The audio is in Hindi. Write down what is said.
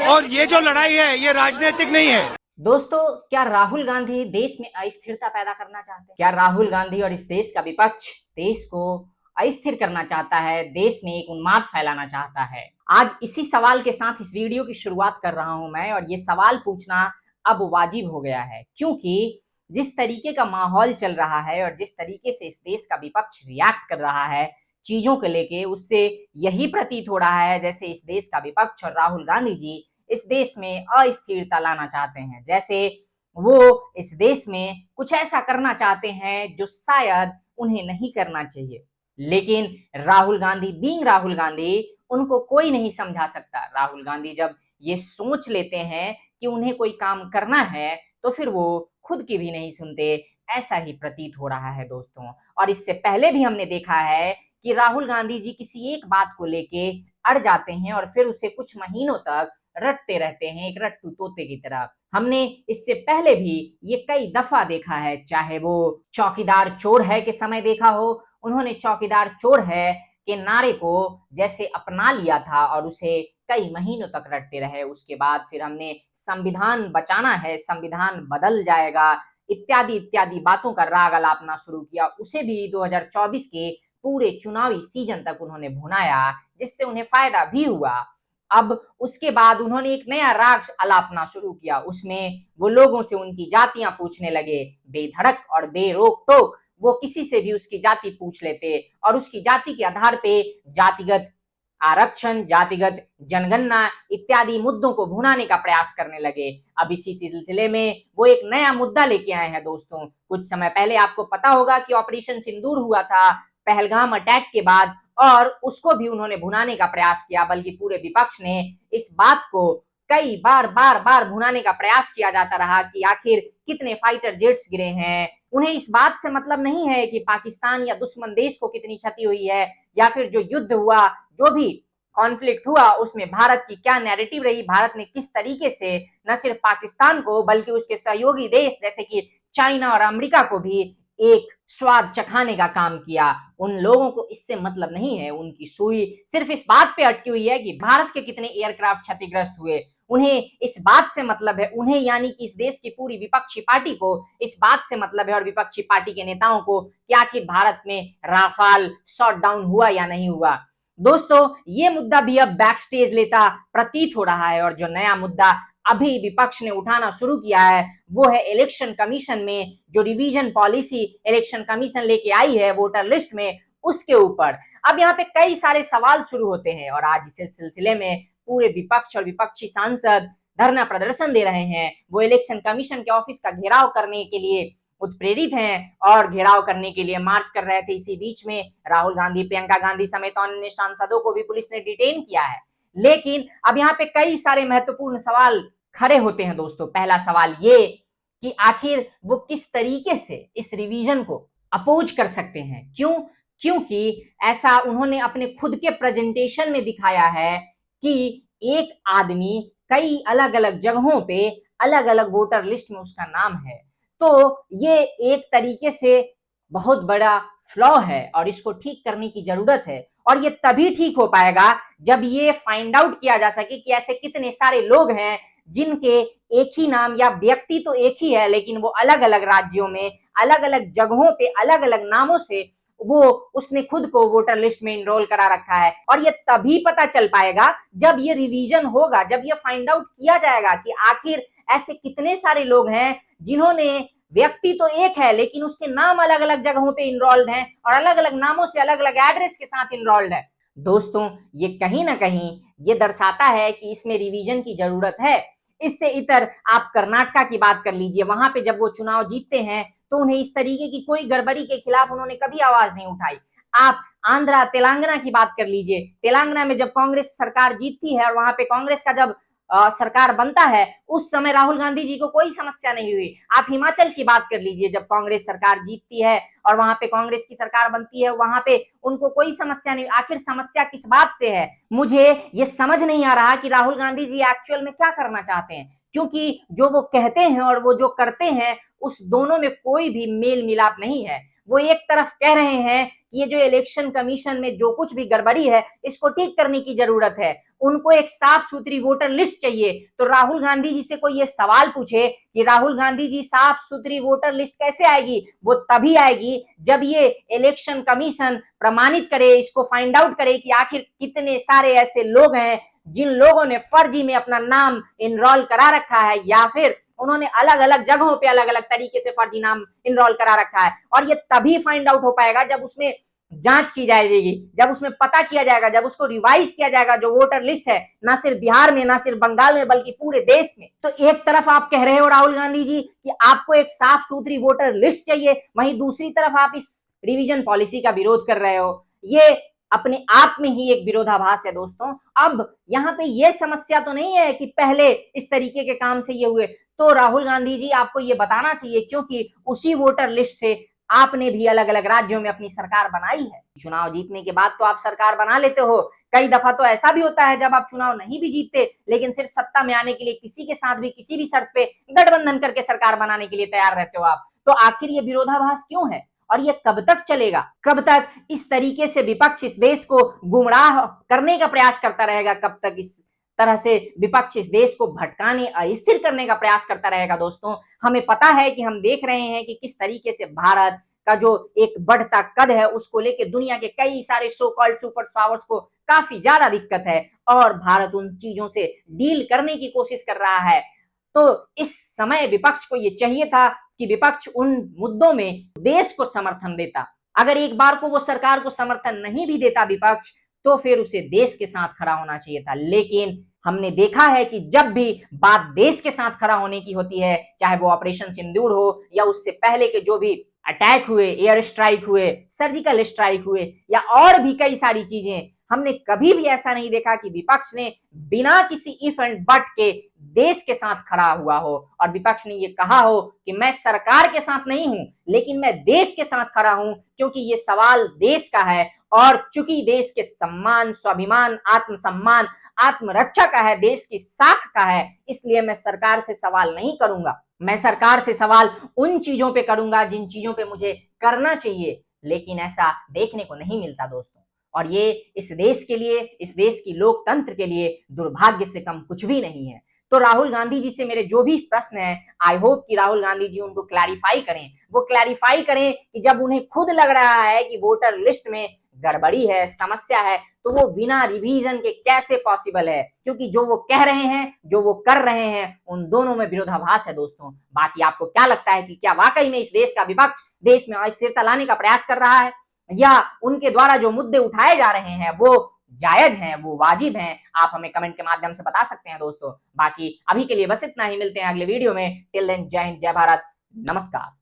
और ये जो लड़ाई है ये राजनीतिक नहीं है। दोस्तों, क्या राहुल गांधी देश में अस्थिरता पैदा करना चाहते हैं? क्या राहुल गांधी और इस देश का विपक्ष देश को अस्थिर करना चाहता है, देश में एक उन्माद फैलाना चाहता है? आज इसी सवाल के साथ इस वीडियो की शुरुआत कर रहा हूं मैं, और ये सवाल पूछना अब वाजिब हो गया है, क्योंकि जिस तरीके का माहौल चल रहा है और जिस तरीके से इस देश का विपक्ष रिएक्ट कर रहा है चीजों को लेके, उससे यही प्रतीत हो रहा है जैसे इस देश का विपक्ष और राहुल गांधी जी इस देश में अस्थिरता लाना चाहते हैं, जैसे वो इस देश में कुछ ऐसा करना चाहते हैं जो शायद उन्हें नहीं करना चाहिए। लेकिन राहुल गांधी बीइंग राहुल गांधी, उनको कोई नहीं समझा सकता। राहुल गांधी जब ये सोच लेते हैं कि उन्हें कोई काम करना है तो फिर वो खुद की भी नहीं सुनते, ऐसा ही प्रतीत हो रहा है दोस्तों। और इससे पहले भी हमने देखा है कि राहुल गांधी जी किसी एक बात को लेके अड़ जाते हैं और फिर उसे कुछ महीनों तक रटते रहते हैं, एक रट्टू तोते की तरह। हमने इससे पहले भी ये कई दफा देखा है, चाहे वो चौकीदार चोर है के समय देखा हो, उन्होंने चौकीदार चोर है के नारे को जैसे अपना लिया था और उसे कई महीनों तक रटते रहे। उसके बाद फिर हमने संविधान बचाना है, संविधान बदल जाएगा, इत्यादि इत्यादि बातों का राग अलापना शुरू किया। उसे भी 2024 के पूरे चुनावी सीजन तक उन्होंने भुनाया, जिससे उन्हें फायदा भी हुआ। अब उसके बाद उन्होंने एक नया राग अलापना शुरू किया, उसमें वो लोगों से उनकी जातियां पूछने लगे, बेधड़क और बेरोक टोक वो किसी से भी उसकी जाति पूछ लेते और उसकी जाति के आधार पे जातिगत आरक्षण, जातिगत जनगणना इत्यादि मुद्दों को भुनाने का प्रयास करने लगे। अब इसी सिलसिले में वो एक नया मुद्दा लेके आए हैं दोस्तों। कुछ समय पहले आपको पता होगा कि ऑपरेशन सिंदूर हुआ था पहलगाम अटैक के बाद, और उसको भी उन्होंने भुनाने का प्रयास किया, बल्कि पूरे विपक्ष ने इस बात को कई बार भुनाने का प्रयास किया जाता रहा कि आखिर कितने फाइटर जेट्स गिरे हैं। उन्हें इस बात से मतलब नहीं है कि पाकिस्तान या दुश्मन देश को कितनी क्षति हुई है, या फिर जो युद्ध हुआ, जो भी कॉन्फ्लिक्ट हुआ, उसमें भारत की क्या नैरेटिव रही, भारत ने किस तरीके से न सिर्फ पाकिस्तान को बल्कि उसके सहयोगी देश जैसे कि चाइना और अमेरिका को भी एक स्वाद चखाने का काम किया। उन लोगों को इससे मतलब नहीं है, उनकी सुई सिर्फ इस बात पे अटकी हुई है कि भारत के कितने एयरक्राफ्ट क्षतिग्रस्त हुए। उन्हें इस बात से मतलब है, उन्हें यानी कि इस देश की पूरी विपक्षी पार्टी को इस बात से मतलब है, और विपक्षी पार्टी के नेताओं को, कि आखिर भारत में राफाल शॉट डाउन हुआ या नहीं हुआ। दोस्तों, ये मुद्दा भी अब बैक स्टेज लेता प्रतीत हो रहा है, और जो नया मुद्दा अभी विपक्ष ने उठाना शुरू किया है वो है इलेक्शन कमीशन में जो रिवीजन पॉलिसी इलेक्शन कमीशन लेके आई है वोटर लिस्ट में, उसके ऊपर। अब यहाँ पे कई सारे सवाल शुरू होते हैं, और आज इस सिलसिले में पूरे विपक्ष और विपक्षी सांसद धरना प्रदर्शन दे रहे हैं। वो इलेक्शन कमीशन के ऑफिस का घेराव करने के लिए उत्प्रेरित हैं और घेराव करने के लिए मार्च कर रहे थे। इसी बीच में राहुल गांधी, प्रियंका गांधी समेत अन्य सांसदों को भी पुलिस ने डिटेन किया है। लेकिन अब यहाँ पे कई सारे महत्वपूर्ण सवाल खड़े होते हैं दोस्तों। पहला सवाल ये कि आखिर वो किस तरीके से इस रिवीजन को अपोज कर सकते हैं। क्योंकि ऐसा उन्होंने अपने खुद के प्रेजेंटेशन में दिखाया है कि एक आदमी कई अलग अलग जगहों पे अलग अलग वोटर लिस्ट में उसका नाम है। तो ये एक तरीके से बहुत बड़ा फ्लॉ है और इसको ठीक करने की जरूरत है, और ये तभी ठीक हो पाएगा जब ये फाइंड आउट किया जा सके कि ऐसे कितने सारे लोग हैं जिनके एक ही नाम, या व्यक्ति तो एक ही है लेकिन वो अलग अलग राज्यों में अलग अलग जगहों पे अलग अलग नामों से वो उसने खुद को वोटर लिस्ट में इनरोल करा रखा है। और ये तभी पता चल पाएगा जब ये रिवीजन होगा, जब ये फाइंड आउट किया जाएगा कि आखिर ऐसे कितने सारे लोग हैं जिन्होंने, व्यक्ति तो एक है लेकिन उसके नाम अलग अलग जगहों पे इनरोल्ड हैं और अलग अलग नामों से अलग अलग एड्रेस के साथ इनरोल्ड है। दोस्तों, ये कहीं ना कहीं ये दर्शाता है कि इसमें रिवीजन की जरूरत है। इससे इतर आप कर्नाटका की बात कर लीजिए, वहां पे जब वो चुनाव जीतते हैं तो उन्हें इस तरीके की कोई गड़बड़ी के खिलाफ उन्होंने कभी आवाज नहीं उठाई। आप आंध्रा, तेलंगाना की बात कर लीजिए, तेलंगाना में जब कांग्रेस सरकार जीतती है और वहां पे कांग्रेस का जब सरकार बनता है, उस समय राहुल गांधी जी को कोई समस्या नहीं हुई। आप हिमाचल की बात कर लीजिए, जब कांग्रेस सरकार जीतती है और वहां पे कांग्रेस की सरकार बनती है, वहां पे उनको कोई समस्या नहीं। आखिर समस्या किस बात से है? मुझे ये समझ नहीं आ रहा कि राहुल गांधी जी एक्चुअल में क्या करना चाहते हैं, क्योंकि जो वो कहते हैं और वो जो करते हैं उस दोनों में कोई भी मेल मिलाप नहीं है। वो एक तरफ कह रहे हैं कि ये जो इलेक्शन कमीशन में जो कुछ भी गड़बड़ी है इसको ठीक करने की जरूरत है, उनको एक साफ सुथरी वोटर लिस्ट चाहिए। तो राहुल गांधी जी से कोई ये सवाल पूछे कि राहुल गांधी जी साफ सुथरी वोटर लिस्ट कैसे आएगी, वो तभी आएगी जब ये इलेक्शन कमीशन प्रमाणित करे, इसको फाइंड आउट करे कि आखिर कितने सारे ऐसे लोग हैं जिन लोगों ने फर्जी में अपना नाम इनरोल करा रखा है या फिर उन्होंने अलग अलग जगहों पे अलग अलग तरीके से फर्जी नाम इनरोल करा रखा है। और ये तभी फाइंड आउट हो पाएगा जब उसमें जांच की जाएगी, जब उसमें पता किया जाएगा, जब उसको रिवाइज किया जाएगा जो वोटर लिस्ट है, ना सिर्फ बिहार में, ना सिर्फ बंगाल में, बल्कि पूरे देश में। तो एक तरफ आप कह रहे हो राहुल गांधी जी कि आपको एक साफ सुथरी वोटर लिस्ट चाहिए, वहीं दूसरी तरफ आप इस रिवीजन पॉलिसी का विरोध कर रहे हो। ये अपने आप में ही एक विरोधाभास है दोस्तों। अब यहाँ पे ये समस्या तो नहीं है कि पहले इस तरीके के काम से ये हुए, तो राहुल गांधी जी आपको ये बताना चाहिए, क्योंकि उसी वोटर लिस्ट से आपने भी अलग अलग राज्यों में अपनी सरकार बनाई है। चुनाव जीतने के बाद तो आप सरकार बना लेते हो, कई दफा तो ऐसा भी होता है जब आप चुनाव नहीं भी जीतते लेकिन सिर्फ सत्ता में आने के लिए किसी के साथ भी किसी भी शर्त पे गठबंधन करके सरकार बनाने के लिए तैयार रहते हो आप। तो आखिर ये विरोधाभास क्यों है और ये कब तक चलेगा? कब तक इस तरीके से विपक्ष इस देश को गुमराह करने का प्रयास करता रहेगा? कब तक इस तरह से विपक्ष इस देश को भटकाने, अस्थिर करने का प्रयास करता रहेगा? दोस्तों, हमें पता है कि हम देख रहे हैं कि किस तरीके से भारत का जो एक बढ़ता कद है उसको लेके दुनिया के कई सारे सो कॉल्ड सुपर पावर्स को काफी ज्यादा दिक्कत है और भारत उन चीजों से डील करने की कोशिश कर रहा है। तो इस समय विपक्ष को यह चाहिए था कि विपक्ष उन मुद्दों में देश को समर्थन देता। अगर एक बार को वो सरकार को समर्थन नहीं भी देता विपक्ष, तो फिर उसे देश के साथ खड़ा होना चाहिए था। लेकिन हमने देखा है कि जब भी बात देश के साथ खड़ा होने की होती है, चाहे वो ऑपरेशन सिंदूर हो या उससे पहले के जो भी अटैक हुए, एयर स्ट्राइक हुए, सर्जिकल स्ट्राइक हुए या और भी कई सारी चीजें, हमने कभी भी ऐसा नहीं देखा कि विपक्ष ने बिना किसी इफ एंड बट के देश के साथ खड़ा हुआ हो और विपक्ष ने ये कहा हो कि मैं सरकार के साथ नहीं हूं लेकिन मैं देश के साथ खड़ा हूं, क्योंकि ये सवाल देश का है और चूंकि देश के सम्मान, स्वाभिमान, आत्मसम्मान, आत्मरक्षा का है, देश की साख का है, इसलिए मैं सरकार से सवाल नहीं करूंगा। मैं सरकार से सवाल उन चीजों पे करूंगा जिन चीजों पे मुझे करना चाहिए। लेकिन ऐसा देखने को नहीं मिलता दोस्तों, और ये इस देश के लिए, इस देश की लोकतंत्र के लिए दुर्भाग्य से कम कुछ भी नहीं है। तो राहुल गांधी जी से मेरे जो भी प्रश्न है, आई होप कि राहुल गांधी जी उनको क्लैरिफाई करें। वो क्लैरिफाई करें कि जब उन्हें खुद लग रहा है कि वोटर लिस्ट में गड़बड़ी है, समस्या है, तो वो बिना रिवीजन के कैसे पॉसिबल है? क्योंकि जो वो कह रहे हैं, जो वो कर रहे हैं, उन दोनों में विरोधाभास है दोस्तों। बाकी आपको क्या लगता है कि क्या वाकई में इस देश का विपक्ष देश में अस्थिरता लाने का प्रयास कर रहा है, या उनके द्वारा जो मुद्दे उठाए जा रहे हैं वो जायज हैं, वो वाजिब हैं? आप हमें कमेंट के माध्यम से बता सकते हैं दोस्तों। बाकी अभी के लिए बस इतना ही, मिलते हैं अगले वीडियो में। टिल देन, जय हिंद, जय भारत, नमस्कार।